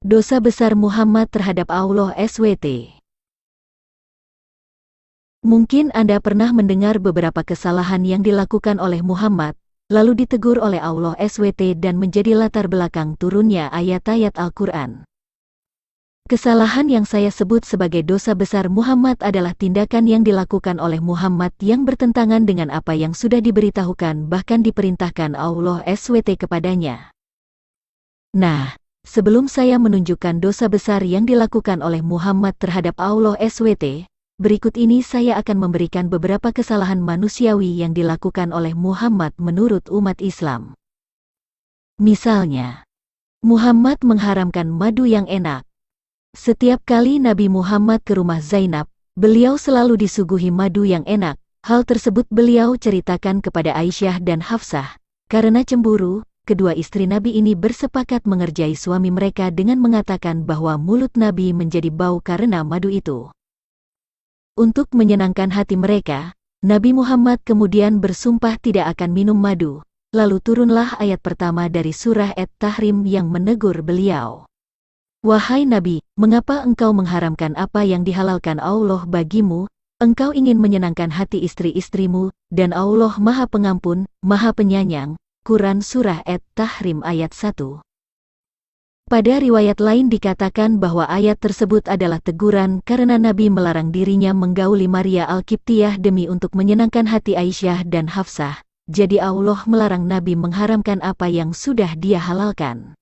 Dosa besar Muhammad terhadap Allah SWT. Mungkin Anda pernah mendengar beberapa kesalahan yang dilakukan oleh Muhammad, lalu ditegur oleh Allah SWT dan menjadi latar belakang turunnya ayat-ayat Al-Quran. Kesalahan yang saya sebut sebagai dosa besar Muhammad adalah tindakan yang dilakukan oleh Muhammad yang bertentangan dengan apa yang sudah diberitahukan bahkan diperintahkan Allah SWT kepadanya. Nah, sebelum saya menunjukkan dosa besar yang dilakukan oleh Muhammad terhadap Allah SWT, berikut ini saya akan memberikan beberapa kesalahan manusiawi yang dilakukan oleh Muhammad menurut umat Islam. Misalnya, Muhammad mengharamkan madu yang enak. Setiap kali Nabi Muhammad ke rumah Zainab, beliau selalu disuguhi madu yang enak. Hal tersebut beliau ceritakan kepada Aisyah dan Hafsah. Karena cemburu, kedua istri Nabi ini bersepakat mengerjai suami mereka dengan mengatakan bahwa mulut Nabi menjadi bau karena madu itu. Untuk menyenangkan hati mereka, Nabi Muhammad kemudian bersumpah tidak akan minum madu. Lalu turunlah ayat pertama dari surah At-Tahrim yang menegur beliau. Wahai Nabi, mengapa engkau mengharamkan apa yang dihalalkan Allah bagimu? Engkau ingin menyenangkan hati istri-istrimu, dan Allah Maha Pengampun, Maha Penyayang. Quran Surah At-Tahrim ayat 1. Pada riwayat lain dikatakan bahwa ayat tersebut adalah teguran karena Nabi melarang dirinya menggauli Maria Al-Qibtiyah demi untuk menyenangkan hati Aisyah dan Hafsah. Jadi Allah melarang Nabi mengharamkan apa yang sudah Dia halalkan.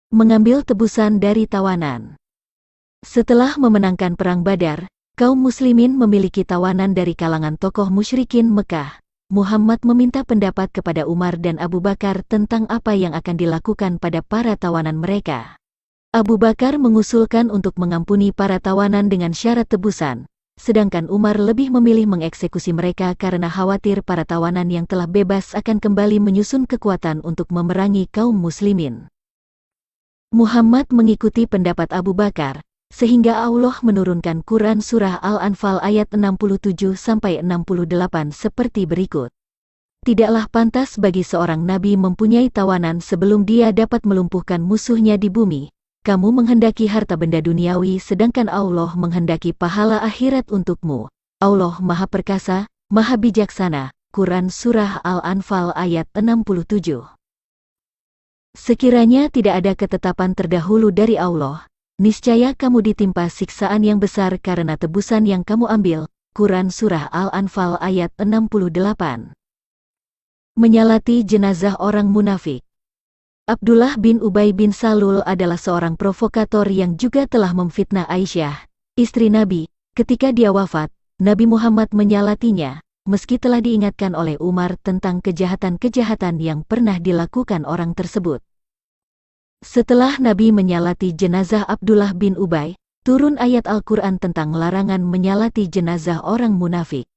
Mengambil tebusan dari tawanan. Setelah memenangkan Perang Badar, kaum muslimin memiliki tawanan dari kalangan tokoh musyrikin Mekah. Muhammad meminta pendapat kepada Umar dan Abu Bakar tentang apa yang akan dilakukan pada para tawanan mereka. Abu Bakar mengusulkan untuk mengampuni para tawanan dengan syarat tebusan, sedangkan Umar lebih memilih mengeksekusi mereka karena khawatir para tawanan yang telah bebas akan kembali menyusun kekuatan untuk memerangi kaum muslimin. Muhammad mengikuti pendapat Abu Bakar, sehingga Allah menurunkan Quran Surah Al-Anfal ayat 67-68 seperti berikut. Tidaklah pantas bagi seorang nabi mempunyai tawanan sebelum dia dapat melumpuhkan musuhnya di bumi. Kamu menghendaki harta benda duniawi sedangkan Allah menghendaki pahala akhirat untukmu. Allah Maha Perkasa, Maha Bijaksana. Quran Surah Al-Anfal ayat 67. Sekiranya tidak ada ketetapan terdahulu dari Allah, niscaya kamu ditimpa siksaan yang besar karena tebusan yang kamu ambil. Quran Surah Al-Anfal ayat 68. Menyalati jenazah orang munafik. Abdullah bin Ubay bin Salul adalah seorang provokator yang juga telah memfitnah Aisyah, istri Nabi. Ketika dia wafat, Nabi Muhammad menyalatinya, meski telah diingatkan oleh Umar tentang kejahatan-kejahatan yang pernah dilakukan orang tersebut. Setelah Nabi menyalati jenazah Abdullah bin Ubay, turun ayat Al-Quran tentang larangan menyalati jenazah orang munafik.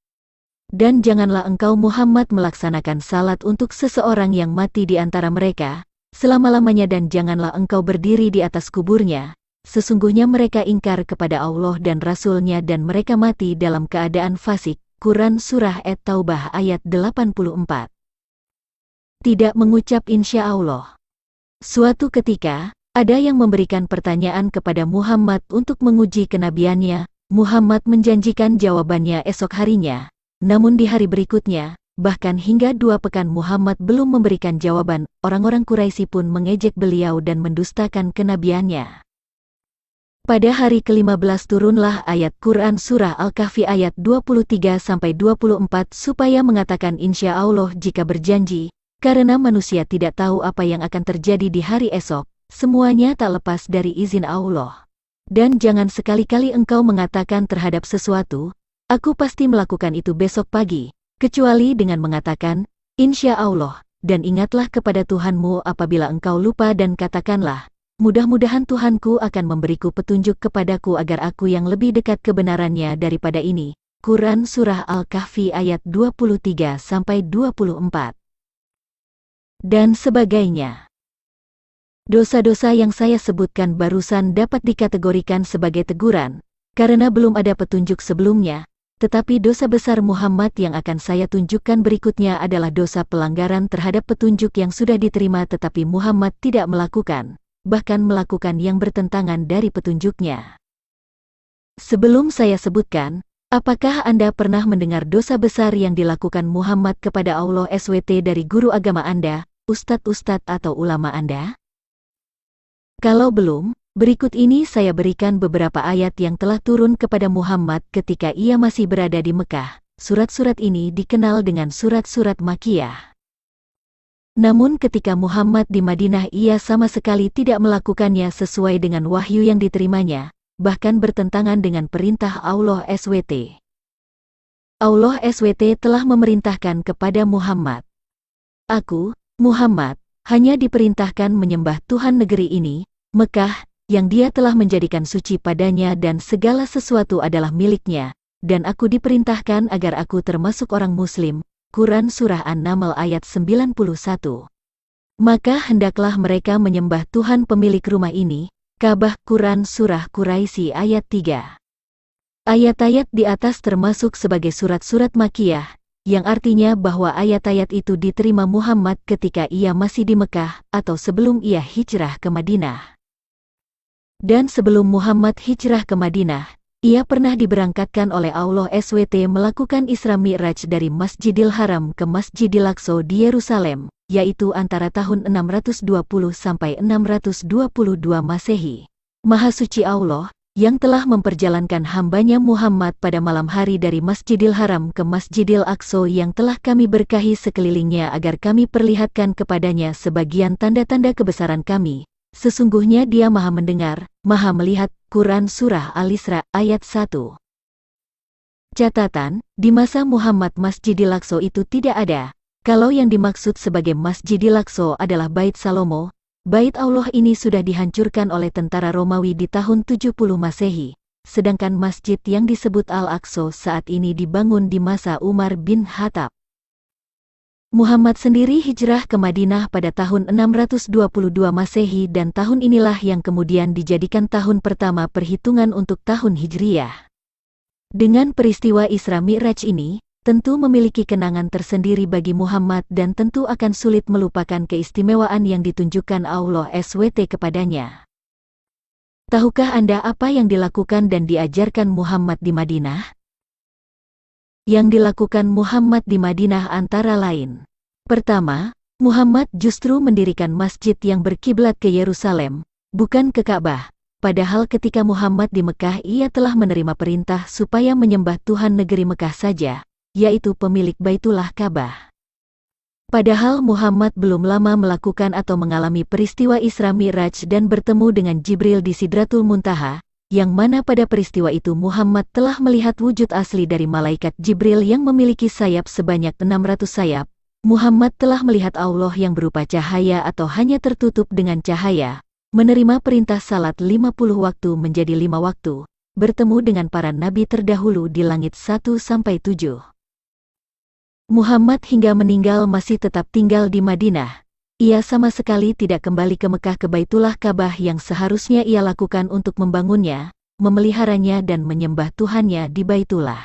Dan janganlah engkau Muhammad melaksanakan salat untuk seseorang yang mati di antara mereka, selama-lamanya dan janganlah engkau berdiri di atas kuburnya. Sesungguhnya mereka ingkar kepada Allah dan Rasul-Nya dan mereka mati dalam keadaan fasik. Quran Surah At-Taubah ayat 84. Tidak mengucap insya Allah. Suatu ketika, ada yang memberikan pertanyaan kepada Muhammad untuk menguji kenabiannya. Muhammad menjanjikan jawabannya esok harinya. Namun di hari berikutnya, bahkan hingga 2 pekan Muhammad belum memberikan jawaban. Orang-orang Quraisy pun mengejek beliau dan mendustakan kenabiannya. Pada hari ke-15 turunlah ayat Quran Surah Al-Kahfi ayat 23-24 supaya mengatakan insya Allah jika berjanji. Karena manusia tidak tahu apa yang akan terjadi di hari esok, semuanya tak lepas dari izin Allah. Dan jangan sekali-kali engkau mengatakan terhadap sesuatu, aku pasti melakukan itu besok pagi, kecuali dengan mengatakan, insya Allah, dan ingatlah kepada Tuhanmu apabila engkau lupa dan katakanlah, mudah-mudahan Tuhanku akan memberiku petunjuk kepadaku agar aku yang lebih dekat kebenarannya daripada ini. Quran Surah Al-Kahfi ayat 23-24. Dan sebagainya. Dosa-dosa yang saya sebutkan barusan dapat dikategorikan sebagai teguran, karena belum ada petunjuk sebelumnya, tetapi dosa besar Muhammad yang akan saya tunjukkan berikutnya adalah dosa pelanggaran terhadap petunjuk yang sudah diterima tetapi Muhammad tidak melakukan. bahkan melakukan yang bertentangan dari petunjuknya. Sebelum saya sebutkan, apakah Anda pernah mendengar dosa besar yang dilakukan Muhammad kepada Allah SWT dari guru agama Anda, ustadz-ustadz atau ulama Anda? Kalau belum, berikut ini saya berikan beberapa ayat yang telah turun kepada Muhammad ketika ia masih berada di Mekah. Surat-surat ini dikenal dengan surat-surat Makkiyah. Namun ketika Muhammad di Madinah ia sama sekali tidak melakukannya sesuai dengan wahyu yang diterimanya, bahkan bertentangan dengan perintah Allah SWT. Allah SWT telah memerintahkan kepada Muhammad, "Aku, Muhammad, hanya diperintahkan menyembah Tuhan negeri ini, Mekah, yang Dia telah menjadikan suci padanya dan segala sesuatu adalah miliknya, dan aku diperintahkan agar aku termasuk orang Muslim." Quran Surah An-Naml ayat 91. Maka hendaklah mereka menyembah Tuhan pemilik rumah ini, Ka'bah. Quran Surah Quraisy ayat 3. Ayat-ayat di atas termasuk sebagai surat-surat Makkiyah, yang artinya bahwa ayat-ayat itu diterima Muhammad ketika ia masih di Mekah atau sebelum ia hijrah ke Madinah. Dan sebelum Muhammad hijrah ke Madinah, ia pernah diberangkatkan oleh Allah SWT melakukan Isra Mi'raj dari Masjidil Haram ke Masjidil Aqsa di Yerusalem, yaitu antara tahun 620 sampai 622 Masehi. Maha suci Allah, yang telah memperjalankan hambanya Muhammad pada malam hari dari Masjidil Haram ke Masjidil Aqsa yang telah kami berkahi sekelilingnya agar kami perlihatkan kepadanya sebagian tanda-tanda kebesaran kami. Sesungguhnya Dia Maha mendengar, Maha melihat. Quran Surah Al-Isra ayat 1. Catatan, di masa Muhammad Masjidil Aqsa itu tidak ada. Kalau yang dimaksud sebagai Masjidil Aqsa adalah Bait Salomo, Bait Allah ini sudah dihancurkan oleh tentara Romawi di tahun 70 Masehi, sedangkan masjid yang disebut Al-Aqsa saat ini dibangun di masa Umar bin Khattab. Muhammad sendiri hijrah ke Madinah pada tahun 622 Masehi dan tahun inilah yang kemudian dijadikan tahun pertama perhitungan untuk tahun Hijriyah. Dengan peristiwa Isra Mi'raj ini, tentu memiliki kenangan tersendiri bagi Muhammad dan tentu akan sulit melupakan keistimewaan yang ditunjukkan Allah SWT kepadanya. Tahukah Anda apa yang dilakukan dan diajarkan Muhammad di Madinah? Yang dilakukan Muhammad di Madinah antara lain. Pertama, Muhammad justru mendirikan masjid yang berkiblat ke Yerusalem, bukan ke Ka'bah. Padahal ketika Muhammad di Mekah ia telah menerima perintah supaya menyembah Tuhan negeri Mekah saja, yaitu pemilik Baitullah Ka'bah. Padahal Muhammad belum lama melakukan atau mengalami peristiwa Isra Mi'raj dan bertemu dengan Jibril di Sidratul Muntaha, yang mana pada peristiwa itu Muhammad telah melihat wujud asli dari malaikat Jibril yang memiliki sayap sebanyak 600 sayap. Muhammad telah melihat Allah yang berupa cahaya atau hanya tertutup dengan cahaya, menerima perintah salat 50 waktu menjadi 5 waktu, bertemu dengan para nabi terdahulu di langit 1-7. Muhammad hingga meninggal masih tetap tinggal di Madinah. Ia sama sekali tidak kembali ke Mekah ke Baitullah Ka'bah yang seharusnya ia lakukan untuk membangunnya, memeliharanya dan menyembah Tuhannya di Baitullah.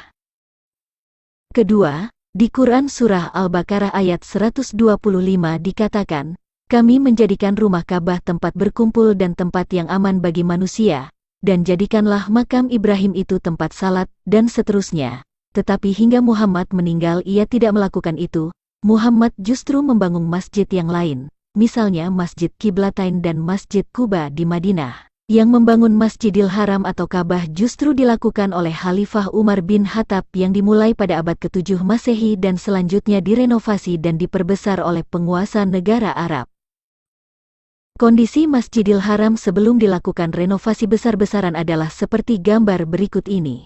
Kedua, di Quran Surah Al-Baqarah ayat 125 dikatakan, "Kami menjadikan rumah Ka'bah tempat berkumpul dan tempat yang aman bagi manusia, dan jadikanlah makam Ibrahim itu tempat salat," dan seterusnya. Tetapi hingga Muhammad meninggal ia tidak melakukan itu. Muhammad justru membangun masjid yang lain, misalnya Masjid Qiblatain dan Masjid Quba di Madinah. Yang membangun Masjidil Haram atau Ka'bah justru dilakukan oleh Khalifah Umar bin Khattab yang dimulai pada abad ke-7 Masehi dan selanjutnya direnovasi dan diperbesar oleh penguasa negara Arab. Kondisi Masjidil Haram sebelum dilakukan renovasi besar-besaran adalah seperti gambar berikut ini.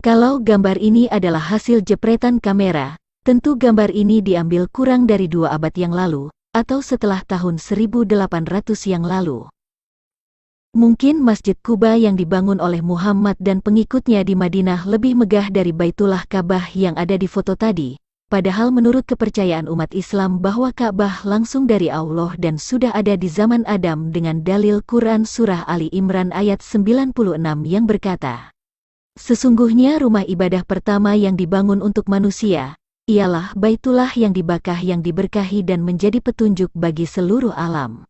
Kalau gambar ini adalah hasil jepretan kamera, tentu gambar ini diambil kurang dari 2 abad yang lalu, atau setelah tahun 1800 yang lalu. Mungkin Masjid Quba yang dibangun oleh Muhammad dan pengikutnya di Madinah lebih megah dari Baitullah Ka'bah yang ada di foto tadi, padahal menurut kepercayaan umat Islam bahwa Ka'bah langsung dari Allah dan sudah ada di zaman Adam dengan dalil Quran Surah Ali Imran ayat 96 yang berkata, "Sesungguhnya rumah ibadah pertama yang dibangun untuk manusia, ialah Baitullah yang diberkahi dan menjadi petunjuk bagi seluruh alam."